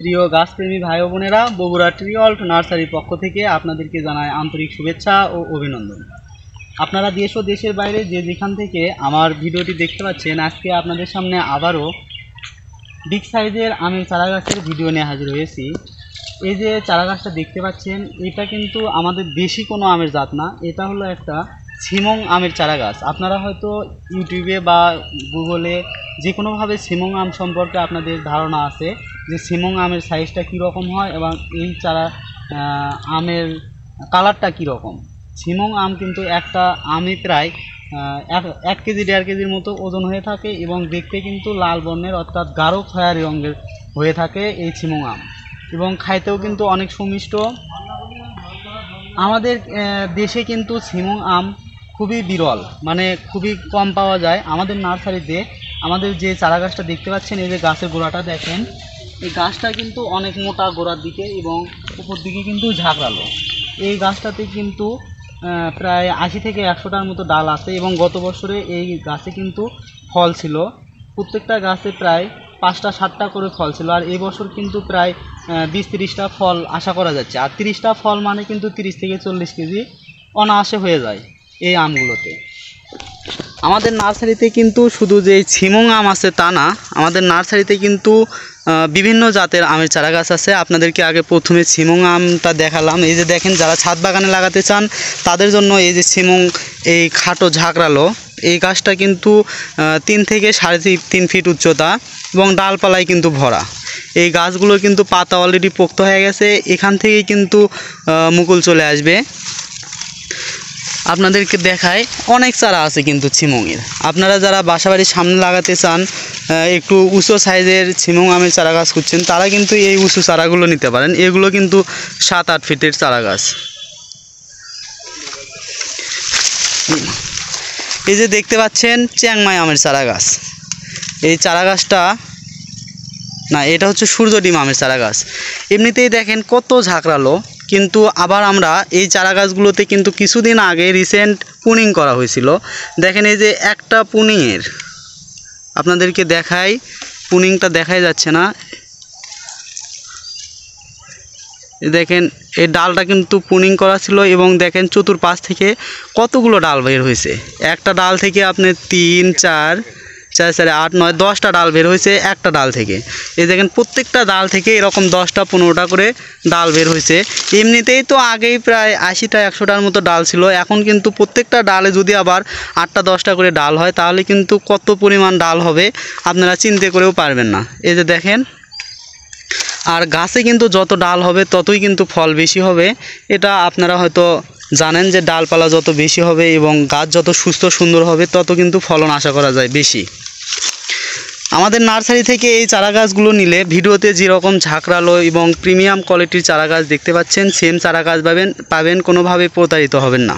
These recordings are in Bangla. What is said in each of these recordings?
প্রিয় গাছপ্রেমী ভাই ও বোনেরা, বগুড়া ট্রি অল্ট নার্সারির পক্ষ থেকে আপনাদেরকে জানাই আন্তরিক শুভেচ্ছা ও অভিনন্দন। আপনারা দেশ ও দেশের বাইরে যে যেখান থেকে আমার ভিডিওটি দেখতে পাচ্ছেন, আজকে আপনাদের সামনে আবারও বিগ সাইজের আমের চারা গাছের ভিডিও নিয়ে হাজির হয়েছি। এই যে চারা গাছটা দেখতে পাচ্ছেন, এটা কিন্তু আমাদের দেশি কোনো আমের জাত না, এটা হলো একটা ছিমং আমের চারা গাছ। আপনারা হয়তো ইউটিউবে বা গুগলে যে কোনোভাবে ছিমং আম সম্পর্কে আপনাদের ধারণা আছে যে ছিমং আমের সাইজটা কীরকম হয় এবং এই চারা আমের কালারটা কীরকম। ছিমং আম কিন্তু একটা আমে প্রায় 1 কেজি 1.5 কেজির মতো ওজন হয়ে থাকে এবং দেখতে কিন্তু লাল বর্ণের অর্থাৎ গাঢ় খয়েরি রঙের হয়ে থাকে এই ছিমং আম, এবং খাইতেও কিন্তু অনেক সুমিষ্ট। আমাদের দেশে কিন্তু ছিমং আম খুবই বিরল, মানে খুবই কম পাওয়া যায়। আমাদের নার্সারিতে আমাদের যে চারা গাছটা দেখতে পাচ্ছেন, এই যে গাছের গোড়াটা দেখেন, এই গাছটা কিন্তু অনেক মোটা গোড়ার দিকে এবং উপর দিকে কিন্তু ঝাঁকড়ালো। এই গাছটাতে কিন্তু প্রায় 80 থেকে 100টার মতো ডাল আছে এবং গত বছরে এই গাছে কিন্তু ফল ছিল। প্রত্যেকটা গাছে প্রায় 5টা 7টা করে ফল ছিল, আর এই বছর কিন্তু প্রায় 20-30টা ফল আশা করা যাচ্ছে। আর 30টা ফল মানে কিন্তু 30 থেকে 40 কেজি অনায়াসে হয়ে যায় এই আমগুলোতে। আমাদের নার্সারিতে কিন্তু শুধু যে ছিমং আম আছে তা না, আমাদের নার্সারিতে কিন্তু বিভিন্ন জাতের আমের চারা গাছ আছে। আপনাদেরকে আগে প্রথমে ছিমং আমটা দেখালাম। এই যে দেখেন, যারা ছাদ বাগানে লাগাতে চান তাদের জন্য এই যে ছিমং, এই খাটো ঝাঁকড়ালো এই গাছটা কিন্তু 3 থেকে 3.5 ফিট উচ্চতা এবং ডালপালায় কিন্তু ভরা। এই গাছগুলো কিন্তু পাতা অলরেডি পোক্ত হয়ে গেছে, এখান থেকেই কিন্তু মুকুল চলে আসবে। আপনাদেরকে দেখায় অনেক চারা আছে কিন্তু ছিমংয়ের। আপনারা যারা বাসাবাড়ির সামনে লাগাতে চান, একটু উঁচু সাইজের ছিমং আমের চারা গাছ খুঁজছেন, তারা কিন্তু এই উঁচু চারাগুলো নিতে পারেন। এগুলো কিন্তু 7-8 ফিটের চারা গাছ। এই যে দেখতে পাচ্ছেন চ্যাংমাই আমের চারা গাছ, এই চারা গাছটা না, এটা হচ্ছে সূর্য ডিম আমের চারা গাছ। এমনিতেই দেখেন কত ঝাঁকড়ালো, কিন্তু আবার আমরা এই চারা গাছগুলোতে কিন্তু কিছুদিন আগে রিসেন্ট পুনিং করা হয়েছিল। দেখেন এই যে একটা পুনিংয়ের, আপনাদেরকে দেখাই, পুনিংটা দেখাই যাচ্ছে না, দেখেন এই ডালটা কিন্তু পুনিং করা ছিল এবং দেখেন চতুর্পাশ থেকে কতগুলো ডাল বের হয়েছে। একটা ডাল থেকে আপনি 3, 4, 8, 9, 10টা ডাল বের হয়েছে একটা ডাল থেকে। এই দেখেন প্রত্যেকটা ডাল থেকে এরকম 10টা 15টা করে ডাল বের হয়েছে। এমনিতেই তো আগেই প্রায় 80টা 100টার মতো ডাল ছিল, এখন কিন্তু প্রত্যেকটা ডালে যদি আবার 8টা 10টা করে ডাল হয় তাহলে কিন্তু কত পরিমাণ ডাল হবে আপনারা চিন্তা করেও পারবেন না। এই যে দেখেন, আর গাছে কিন্তু যত ডাল হবে ততই কিন্তু ফল বেশি হবে। এটা আপনারা হয়তো জানেন যে ডালপালা যত বেশি হবে এবং গাছ যত সুস্থ সুন্দর হবে তত কিন্তু ফলন আশা করা যায় বেশি। আমাদের নার্সারি থেকে এই চারা গাছগুলো নিলে ভিডিওতে যেরকম ঝাঁকড়ালো এবং প্রিমিয়াম কোয়ালিটির চারা গাছ দেখতে পাচ্ছেন, সেম চারা গাছ পাবেন, কোনোভাবে প্রতারিত হবেন না।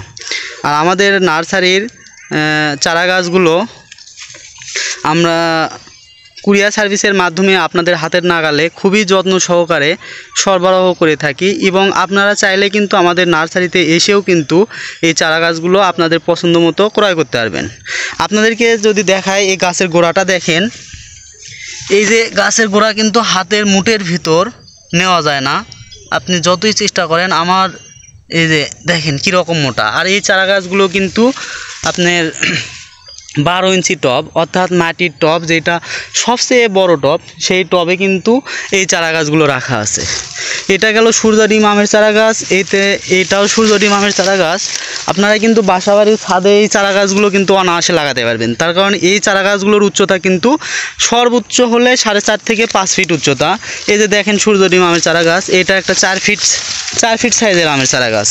আর আমাদের নার্সারির চারা গাছগুলো আমরা কুরিয়ার সার্ভিসের মাধ্যমে আপনাদের হাতের নাগালে খুবই যত্ন সহকারে সরবরাহ করে থাকি, এবং আপনারা চাইলে কিন্তু আমাদের নার্সারিতে এসেও কিন্তু এই চারা গাছগুলো আপনাদের পছন্দ মতো ক্রয় করতে পারবেন। আপনাদেরকে যদি দেখায়, এই গাছের গোড়াটা দেখেন, এই যে গাছের গোড়া কিন্তু হাতের মুঠের ভিতর নেওয়া যায় না, আপনি যতই চেষ্টা করেন। আমার এই যে দেখেন কীরকম মোটা। আর এই চারা গাছগুলো কিন্তু আপনার 12 ইঞ্চি টব, অর্থাৎ মাটির টব, যেটা সবচেয়ে বড় টব, সেই টবে কিন্তু এই চারা গাছগুলো রাখা আছে। এটা গেল সূর্য ডিম আমের চারা গাছ, এটাও সূর্য ডিম আমের চারা গাছ। আপনারা কিন্তু বাসাবাড়ির ছাদে এই চারা গাছগুলো কিন্তু অনায়াসে লাগাতে পারবেন, তার কারণ এই চারা গাছগুলোর উচ্চতা কিন্তু সর্বোচ্চ হলে 4.5 থেকে 5 ফিট উচ্চতা। এই যে দেখেন সূর্য ডিম আমের চারা গাছ, এটা একটা 4 ফিট সাইজের আমের চারা গাছ।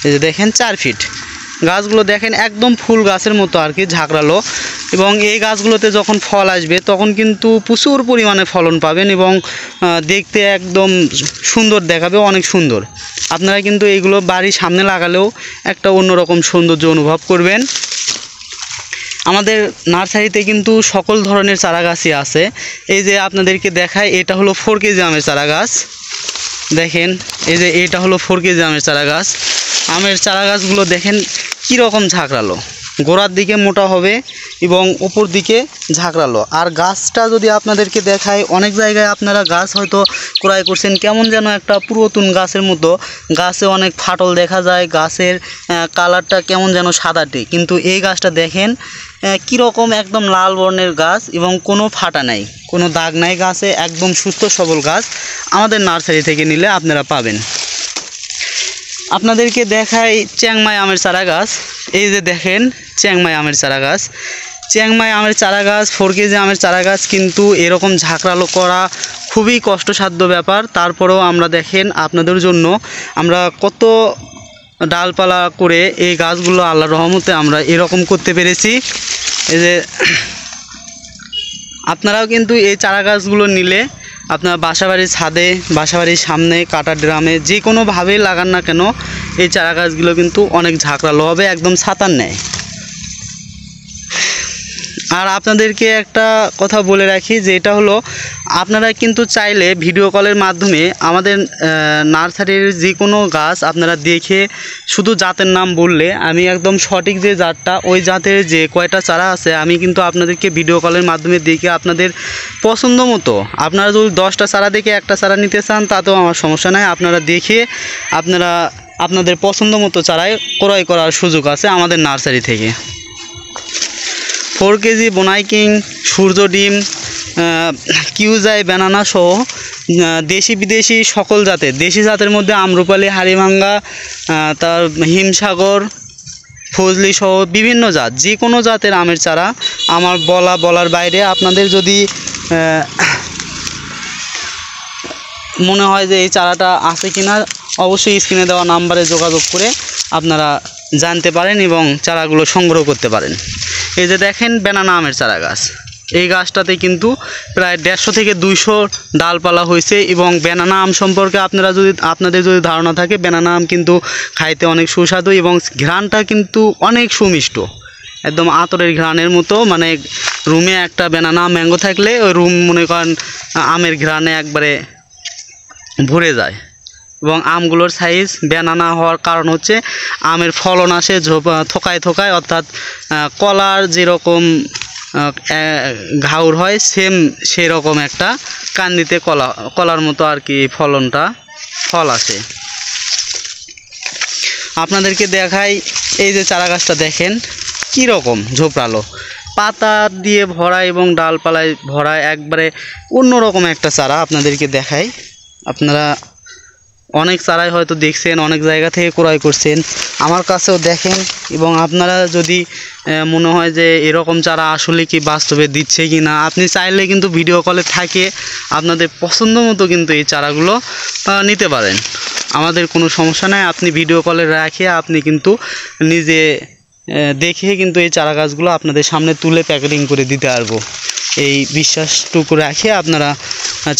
এই যে দেখেন 4 ফিট গাছগুলো, দেখেন একদম ফুল গাছের মতো আর কি ঝাঁকড়ালো। এবং এই গাছগুলোতে যখন ফল আসবে তখন কিন্তু প্রচুর পরিমাণে ফলন পাবেন এবং দেখতে একদম সুন্দর দেখাবে, অনেক সুন্দর। আপনারা কিন্তু এইগুলো বাড়ির সামনে লাগালেও একটা অন্যরকম সৌন্দর্য অনুভব করবেন। আমাদের নার্সারিতে কিন্তু সকল ধরনের চারা গাছই আছে। এই যে আপনাদেরকে দেখায়, এটা হলো 4 কেজি আমের চারা গাছ। দেখেন এই যে এটা হলো 4 কেজি আমের চারা গাছ। আমের চারা গাছগুলো দেখেন কীরকম ঝাঁকড়ালো, গোড়ার দিকে মোটা হবে এবং উপর দিকে ঝাঁকড়ালো। আর গাছটা যদি আপনাদেরকে দেখায়, অনেক জায়গায় আপনারা গাছ হয়তো ক্রয় করছেন কেমন যেন একটা পুরাতন গাছের মতো, গাছে অনেক ফাটল দেখা যায়, গাছের কালারটা কেমন যেন সাদাটে, কিন্তু এই গাছটা দেখেন কীরকম একদম লাল বর্ণের গাছ এবং কোনো ফাটা নাই, কোনো দাগ নাই গাছে, একদম সুস্থ সবল গাছ আমাদের নার্সারি থেকে নিলে আপনারা পাবেন। আপনাদেরকে দেখাই চ্যাংমাই আমের চারা গাছ। এই যে দেখেন চ্যাংমাই আমের চারা গাছ, চ্যাংমাই আমের চারা গাছ 4 কেজি আমের চারা গাছ কিন্তু এরকম ঝাঁকড়ালো করা খুবই কষ্টসাধ্য ব্যাপার। তারপরেও আমরা দেখেন আপনাদের জন্য আমরা কত ডালপালা করে এই গাছগুলো আল্লাহর রহমতে আমরা এরকম করতে পেরেছি। এই যে আপনারাও কিন্তু এই চারা গাছগুলো নিলে আপনার বাসাবাড়ির ছাদে, বাসাবাড়ির সামনে, কাটা ড্রামে যে কোনোভাবেই লাগান না কেন এই চারা গাছগুলো কিন্তু অনেক ঝাঁকড়ালো হবে, একদম ছাতার ন্যায়। আর আপনাদেরকে একটা কথা বলে রাখি যে এটা হলো আপনারা কিন্তু চাইলে ভিডিও কলের মাধ্যমে আমাদের নার্সারির যে কোনো গাছ আপনারা দেখে শুধু জাতের নাম বললে আমি একদম সঠিক যে জাতটা ওই জাতের যে কয়টা চারা আছে আমি কিন্তু আপনাদেরকে ভিডিও কলের মাধ্যমে দেখে আপনাদের পছন্দ মতো, আপনারা যদি 10টা চারা দেখে একটা চারা নিতে চান তাতেও আমার সমস্যা নাই, আপনারা দেখে আপনাদের পছন্দ মতো চারাই ক্রয় করার সুযোগ আছে আমাদের নার্সারি থেকে। 4 কেজি বোনাই কিং, সূর্য ডিম, কিউজাই, ব্যানানা সহ দেশি বিদেশি সকল জাতের, দেশি জাতের মধ্যে আম্রপালি, হাড়িভাঙ্গা, তার হিমসাগর, ফজলি সহ বিভিন্ন জাত, যে কোনো জাতের আমের চারা আমার বলার বাইরে। আপনাদের যদি মনে হয় যে এই চারাটা আছে কিনা অবশ্যই স্ক্রিনে দেওয়া নাম্বারে যোগাযোগ করে আপনারা জানতে পারেন এবং চারাগুলো সংগ্রহ করতে পারেন। এই যে দেখেন ব্যানানা আমের চারা গাছ, এই গাছটাতে কিন্তু প্রায় 150 থেকে 200 ডালপালা হয়েছে এবং ব্যানানা আম সম্পর্কে আপনাদের যদি ধারণা থাকে, ব্যানানা আম কিন্তু খাইতে অনেক সুস্বাদু এবং ঘ্রাণটা কিন্তু অনেক সুমিষ্ট, একদম আতরের ঘ্রাণের মতো, মানে রুমে একটা ব্যানানা ম্যাঙ্গো থাকলে ওই রুম মনে করেন আমের ঘ্রাণে একবারে ভরে যায়। এবং আমগুলোর সাইজ ব্যানানা হওয়ার কারণ হচ্ছে আমের ফলন আসে থোকায় থোকায়, অর্থাৎ কলার যেরকম ঘাউর হয় সেম সেই রকম একটা কান্দিতে কলার মতো আর কি ফল আসে। আপনাদেরকে দেখাই এই যে চারা গাছটা দেখেন কি রকম ঝোপড়ালো, পাতা দিয়ে ভরা এবং ডালপালায় ভরা, একবারে অন্যরকম একটা চারা আপনাদেরকে দেখাই। আপনারা অনেক চারাই হয়তো দেখছেন, অনেক জায়গা থেকে ক্রয় করছেন, আমার কাছেও দেখেন এবং আপনারা যদি মনে হয় যে এরকম চারা আসলে কি বাস্তবে দিচ্ছে কি না, আপনি চাইলে কিন্তু ভিডিও কলে থাকে আপনাদের পছন্দ মতো কিন্তু এই চারাগুলো নিতে পারেন, আমাদের কোনো সমস্যা নাই। আপনি ভিডিও কলে রাখে আপনি কিন্তু নিজে দেখে কিন্তু এই চারা গাছগুলো আপনাদের সামনে তুলে প্যাকেটিং করে দিতে পারবো, এই বিশ্বাসটুকু রাখে আপনারা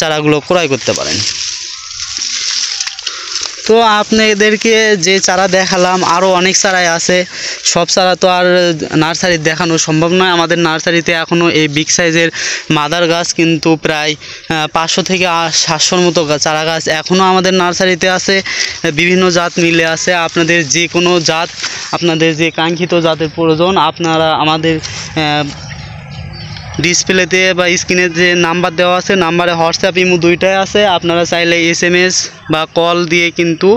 চারাগুলো ক্রয় করতে পারেন। তো আপনাদেরকে যে চারা দেখালাম আরও অনেক চারাই আছে, সব চারা তো আর নার্সারিতে দেখানো সম্ভব নয়। আমাদের নার্সারিতে এখনও এই বিগ সাইজের মাদার গাছ কিন্তু প্রায় 500 থেকে 700-র মতো চারা গাছ এখনও আমাদের নার্সারিতে আছে, বিভিন্ন জাত মিলে আছে। আপনাদের যে কোনো জাত, আপনাদের যে কাঙ্ক্ষিত জাতের প্রয়োজন আপনারা আমাদের ডিসপ্লেতে বা স্ক্রিনে যে নাম্বার দেওয়া আছে নাম্বারে হোয়াটসঅ্যাপ ইমো দুইটাই আছে, আপনারা চাইলে SMS বা কল দিয়ে কিন্তু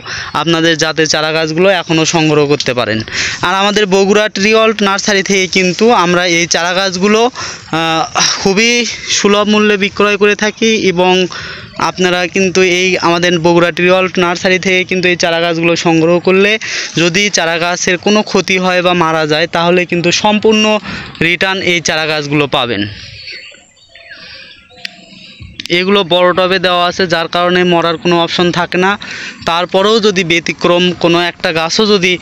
আপনাদের জাতের চারা গাছগুলো এখনও সংগ্রহ করতে পারেন। আর আমাদের বগুড়া ট্রি ওয়ার্ল্ড নার্সারি থেকে কিন্তু আমরা এই চারা গাছগুলো খুবই সুলভ মূল্যে বিক্রয় করে থাকি এবং আপনারা কিন্তু এই আমাদের বগুড়া ট্রি ওয়ার্ল্ড নার্সারি থেকে কিন্তু এই চারা গাছগুলো সংগ্রহ করলে যদি চারা গাছের কোনো ক্ষতি হয় বা মারা যায় তাহলে কিন্তু সম্পূর্ণ রিটার্ন এই চারা গাছগুলো পাবেন। এগুলো বড় টবে দেওয়া আছে যার কারণে মরার কোনো অপশন থাকে না, তারপরেও যদি ব্যতিক্রম কোনো একটা গাছও যদি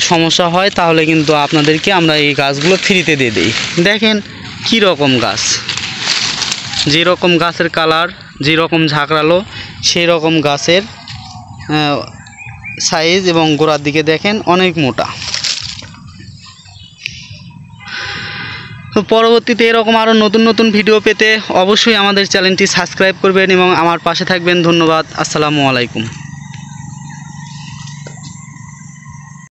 সমস্যা হয় তাহলে কিন্তু আপনাদেরকে আমরা এই গাছগুলো ফ্রিতে দিয়ে দিই। দেখেন কী রকম গাছ, যেরকম গাছের কালার যেরকম ঝাঁকড়ালো সেই রকম গাছের সাইজ এবং গোড়ার দিকে দেখেন অনেক মোটা। তো পরবর্তীতে এরকম আরও নতুন নতুন ভিডিও পেতে অবশ্যই আমাদের চ্যানেলটি সাবস্ক্রাইব করবেন এবং আমার পাশে থাকবেন। ধন্যবাদ। আসসালামু আলাইকুম।